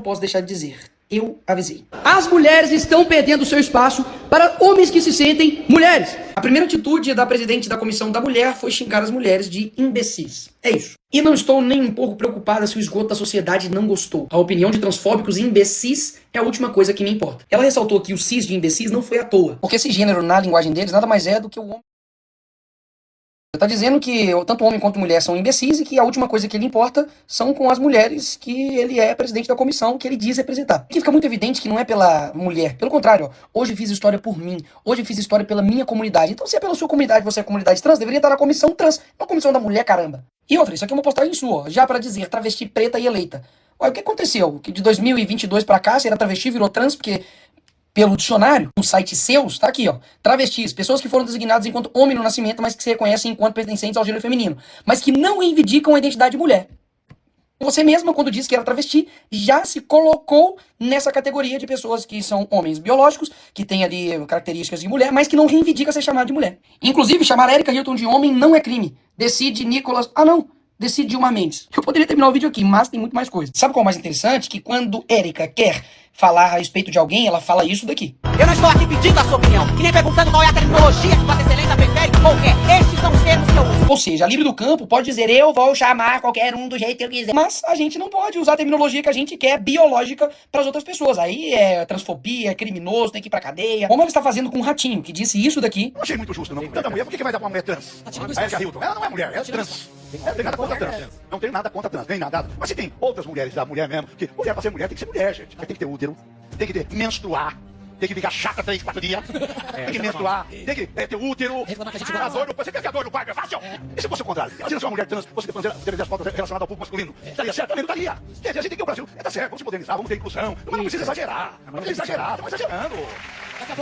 posso deixar de dizer. Eu avisei. As mulheres estão perdendo seu espaço para homens que se sentem mulheres. A primeira atitude da presidente da Comissão da Mulher foi xingar as mulheres de imbecis. É isso. E não estou nem um pouco preocupada se o esgoto da sociedade não gostou. A opinião de transfóbicos e imbecis é a última coisa que me importa. Ela ressaltou que o cis de imbecis não foi à toa. Porque esse gênero, na linguagem deles, nada mais é do que o homem. Tá dizendo que tanto homem quanto mulher são imbecis e que a última coisa que ele importa são com as mulheres que ele é presidente da comissão, que ele diz representar. Aqui fica muito evidente que não é pela mulher. Pelo contrário, ó, hoje fiz história por mim. Hoje fiz história pela minha comunidade. Então se é pela sua comunidade, você é comunidade trans, deveria estar na comissão trans, não comissão da mulher, caramba. E outra, isso aqui é uma postagem sua, ó, já para dizer travesti preta e eleita. Olha, o que aconteceu? Que de 2022 pra cá, você era travesti, virou trans, porque... Pelo dicionário, um site seus, tá aqui, ó. Travestis, pessoas que foram designadas enquanto homem no nascimento, mas que se reconhecem enquanto pertencentes ao gênero feminino, mas que não reivindicam a identidade de mulher. Você mesma, quando disse que era travesti, já se colocou nessa categoria de pessoas que são homens biológicos, que têm ali características de mulher, mas que não reivindica ser chamada de mulher. Inclusive, chamar Erika Hilton de homem não é crime. Decide Nicolas... Ah, não. Decide Dilma Mendes. Eu poderia terminar o vídeo aqui, mas tem muito mais coisa. Sabe qual é o mais interessante? Que quando Erika quer falar a respeito de alguém, ela fala isso daqui. Eu não estou aqui pedindo a sua opinião, que nem perguntando qual é a terminologia que Vossa Excelência prefere ou quer. Estes são os termos que eu uso. Ou seja, a livre do campo pode dizer eu vou chamar qualquer um do jeito que eu quiser. Mas a gente não pode usar a terminologia que a gente quer biológica para as outras pessoas. Aí é transfobia, é criminoso, tem que ir pra cadeia. Como ela está fazendo com um ratinho, que disse isso daqui. Não achei muito justo, não. Tanta mulher, por que vai dar pra uma mulher trans? A Erika Hilton, ela não é mulher, ela é trans. Não tem nada contra trans. Não tem nada contra trans, nem nada. Mas se tem outras mulheres da mulher mesmo, que mulher pra ser mulher tem que ser mulher, gente. Tem que ter útero, tem que ter menstruar, tem que ficar chata 3, 4 dias, tem que menstruar, tem que ter útero, a dor no... Você quer que a dor no parto é fácil? E se fosse o contrário? Imagina se uma mulher trans fosse ter as fotos relacionadas ao público masculino. Estaria certo? Também não estaria. A gente tem que o Brasil, tá certo, vamos se modernizar, vamos ter inclusão, mas não precisa exagerar. Não precisa exagerar, estamos exagerando.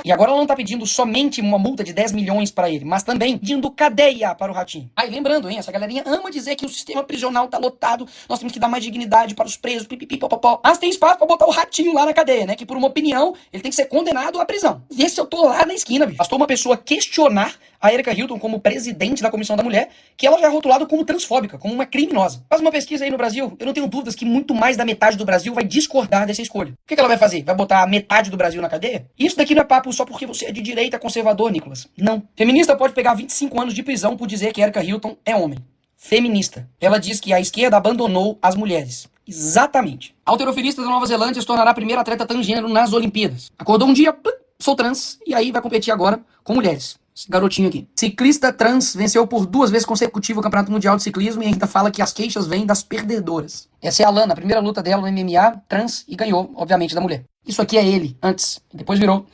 E agora ela não tá pedindo somente uma multa de 10 milhões pra ele, mas também pedindo cadeia para o ratinho. Aí lembrando, hein, essa galerinha ama dizer que o sistema prisional tá lotado, nós temos que dar mais dignidade para os presos, pipipi, popopó. Mas tem espaço pra botar o ratinho lá na cadeia, né, que por uma opinião, ele tem que ser condenado à prisão. Vê se eu tô lá na esquina, bicho. Bastou uma pessoa questionar a Erika Hilton como presidente da Comissão da Mulher, que ela já é rotulada como transfóbica, como uma criminosa. Faz uma pesquisa aí no Brasil, eu não tenho dúvidas que muito mais da metade do Brasil vai discordar dessa escolha. O que ela vai fazer? Vai botar a metade do Brasil na cadeia? Isso daqui não é papo só porque você é de direita conservador, Nicolas. Não. Feminista pode pegar 25 anos de prisão por dizer que Erika Hilton é homem. Feminista. Ela diz que a esquerda abandonou as mulheres. Exatamente. Halterofilista da Nova Zelândia se tornará a primeira atleta transgênero nas Olimpíadas. Acordou um dia, sou trans, e aí vai competir agora com mulheres. Esse garotinho aqui. Ciclista trans venceu por 2 vezes consecutivas o Campeonato Mundial de Ciclismo e ainda fala que as queixas vêm das perdedoras. Essa é a Lana, a primeira luta dela no MMA, trans, e ganhou, obviamente, da mulher. Isso aqui é ele, antes, e depois virou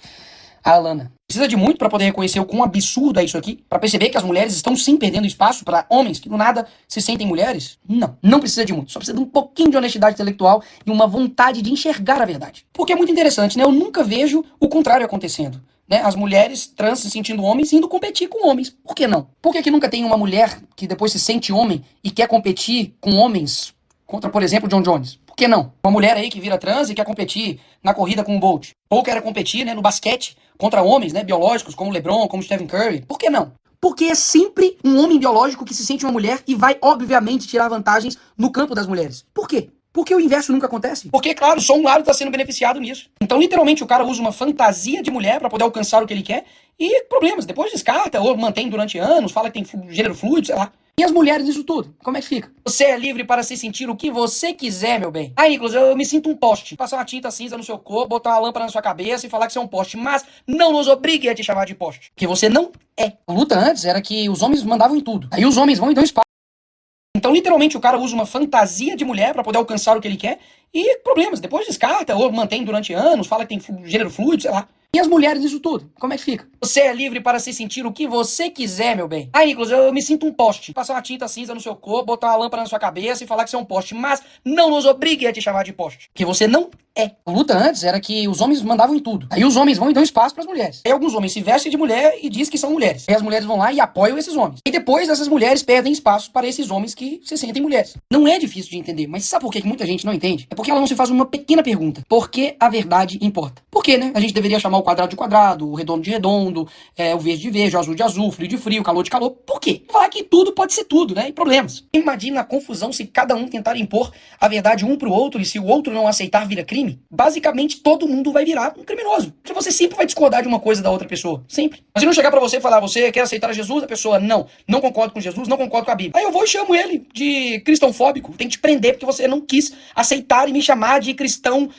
a Alana. Precisa de muito para poder reconhecer o quão absurdo é isso aqui? Para perceber que as mulheres estão sim perdendo espaço para homens que do nada se sentem mulheres? Não, não precisa de muito. Só precisa de um pouquinho de honestidade intelectual e uma vontade de enxergar a verdade. Porque é muito interessante, né? Eu nunca vejo o contrário acontecendo. Né? As mulheres trans se sentindo homens indo competir com homens. Por que não? Por que nunca tem uma mulher que depois se sente homem e quer competir com homens contra, por exemplo, John Jones? Por que não? Uma mulher aí que vira trans e quer competir na corrida com o Bolt. Ou quer competir, né, no basquete contra homens, né, biológicos, como LeBron, como Stephen Curry. Por que não? Porque é sempre um homem biológico que se sente uma mulher e vai, obviamente, tirar vantagens no campo das mulheres. Por quê? Porque o inverso nunca acontece. Porque, claro, só um lado está sendo beneficiado nisso. Então, literalmente, o cara usa uma fantasia de mulher para poder alcançar o que ele quer e problemas. Depois descarta ou mantém durante anos, fala que tem gênero fluido, sei lá. E as mulheres nisso tudo? Como é que fica? Você é livre para se sentir o que você quiser, meu bem. Aí, Nicolas, eu me sinto um poste. Passar uma tinta cinza no seu corpo, botar uma lâmpada na sua cabeça e falar que você é um poste. Mas não nos obrigue a te chamar de poste. Porque você não é. A luta antes era que os homens mandavam em tudo. Aí os homens vão então e espalham. Então, literalmente, o cara usa uma fantasia de mulher pra poder alcançar o que ele quer e problemas. Depois descarta ou mantém durante anos, fala que tem gênero fluido, sei lá. E as mulheres nisso tudo? Como é que fica? Você é livre para se sentir o que você quiser, meu bem. Aí, Nicolas, eu me sinto um poste. Passar uma tinta cinza no seu corpo, botar uma lâmpada na sua cabeça e falar que você é um poste. Mas não nos obrigue a te chamar de poste. Porque você não A luta antes era que os homens mandavam em tudo. Aí os homens vão e dão espaço pras mulheres. Aí alguns homens se vestem de mulher e dizem que são mulheres. Aí as mulheres vão lá e apoiam esses homens. E depois essas mulheres perdem espaço para esses homens que se sentem mulheres. Não é difícil de entender, mas sabe por que muita gente não entende? É porque ela não se faz uma pequena pergunta. Por que a verdade importa? Por que, né? A gente deveria chamar o quadrado de quadrado, o redondo de redondo, o verde de verde, o azul de azul, o frio de frio, o calor de calor. Por quê? Falar que tudo pode ser tudo, né? E problemas. Imagina a confusão se cada um tentar impor a verdade um pro outro e se o outro não aceitar vira crime. Basicamente, todo mundo vai virar um criminoso. Porque você sempre vai discordar de uma coisa da outra pessoa. Sempre. Mas se não chegar pra você e falar, você quer aceitar Jesus? A pessoa, não concordo com Jesus, não concordo com a Bíblia. Aí eu vou e chamo ele de cristãofóbico. Tem que te prender porque você não quis aceitar e me chamar de cristão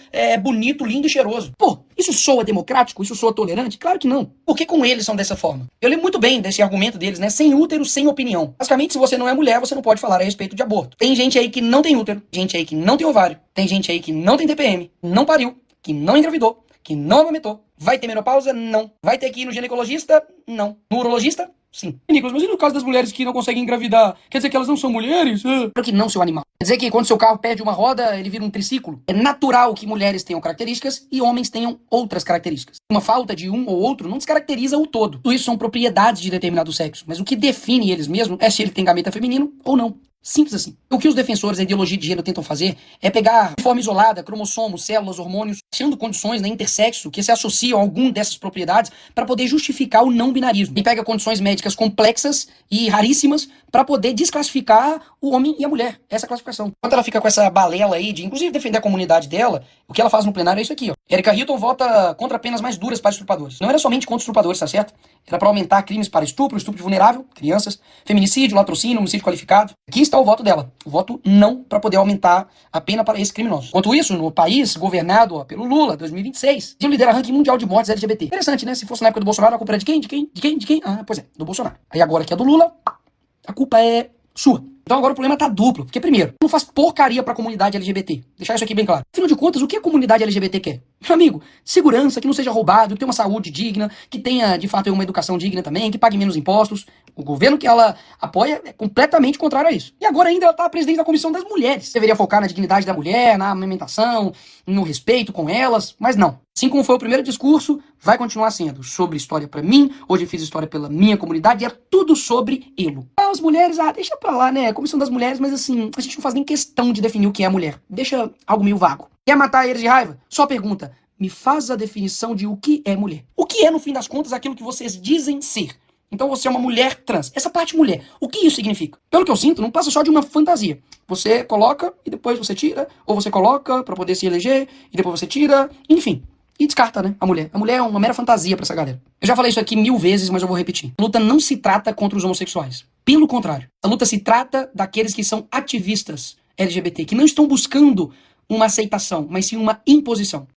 bonito, lindo e cheiroso. Pô, isso soa democrático? Isso soa tolerante? Claro que não. Por que com eles são dessa forma? Eu lembro muito bem desse argumento deles, né? Sem útero, sem opinião. Basicamente, se você não é mulher, você não pode falar a respeito de aborto. Tem gente aí que não tem útero, gente aí que não tem ovário, tem gente aí que não tem TPM, não pariu, que não engravidou, que não amamentou. Vai ter menopausa? Não. Vai ter que ir no ginecologista? Não. No urologista? Sim. Nicolas, mas e no caso das mulheres que não conseguem engravidar? Quer dizer que elas não são mulheres? Claro que não, seu animal. Quer dizer que quando seu carro perde uma roda, ele vira um triciclo? É natural que mulheres tenham características e homens tenham outras características. Uma falta de um ou outro não descaracteriza o todo. Tudo isso são propriedades de determinado sexo. Mas o que define eles mesmos é se ele tem gameta feminino ou não. Simples assim. O que os defensores da ideologia de gênero tentam fazer é pegar de forma isolada cromossomos, células, hormônios, sendo condições intersexo que se associam a algum dessas propriedades para poder justificar o não binarismo. E pega condições médicas complexas e raríssimas para poder desclassificar o homem e a mulher. Essa classificação. Enquanto ela fica com essa balela aí de, inclusive, defender a comunidade dela, o que ela faz no plenário é isso aqui, ó. Erika Hilton vota contra penas mais duras para estupradores. Não era somente contra estupradores, tá certo? Era para aumentar crimes para estupro de vulnerável, crianças, feminicídio, latrocínio, homicídio qualificado. Aqui está o voto dela. O voto não para poder aumentar a pena para esses criminosos. Enquanto isso, no país governado pelo Lula, 2026, ele lidera ranking mundial de mortes LGBT. Interessante, né? Se fosse na época do Bolsonaro, a culpa era de quem? De quem? Ah, pois é, do Bolsonaro. Aí agora que é do Lula, a culpa é sua. Então agora o problema tá duplo. Porque, primeiro, não faz porcaria pra comunidade LGBT. Deixar isso aqui bem claro. Afinal de contas, o que a comunidade LGBT quer? Meu amigo, segurança, que não seja roubado, que tenha uma saúde digna, que tenha, de fato, uma educação digna também, que pague menos impostos. O governo que ela apoia é completamente contrário a isso. E agora ainda ela tá presidente da Comissão das Mulheres. Deveria focar na dignidade da mulher, na amamentação, no respeito com elas, mas não. Assim como foi o primeiro discurso, vai continuar sendo sobre história pra mim. Hoje eu fiz história pela minha comunidade e é tudo sobre elo. As mulheres, deixa pra lá, né? Comissão das mulheres, mas assim, a gente não faz nem questão de definir o que é mulher. Deixa algo meio vago. Quer matar eles de raiva? Só pergunta, me faz a definição de o que é mulher. O que é, no fim das contas, aquilo que vocês dizem ser? Então você é uma mulher trans. Essa parte mulher, o que isso significa? Pelo que eu sinto, não passa só de uma fantasia. Você coloca e depois você tira, ou você coloca pra poder se eleger e depois você tira, enfim. E descarta, né, a mulher. A mulher é uma mera fantasia pra essa galera. Eu já falei isso aqui 1000 vezes, mas eu vou repetir. A luta não se trata contra os homossexuais. Pelo contrário. A luta se trata daqueles que são ativistas LGBT, que não estão buscando uma aceitação, mas sim uma imposição.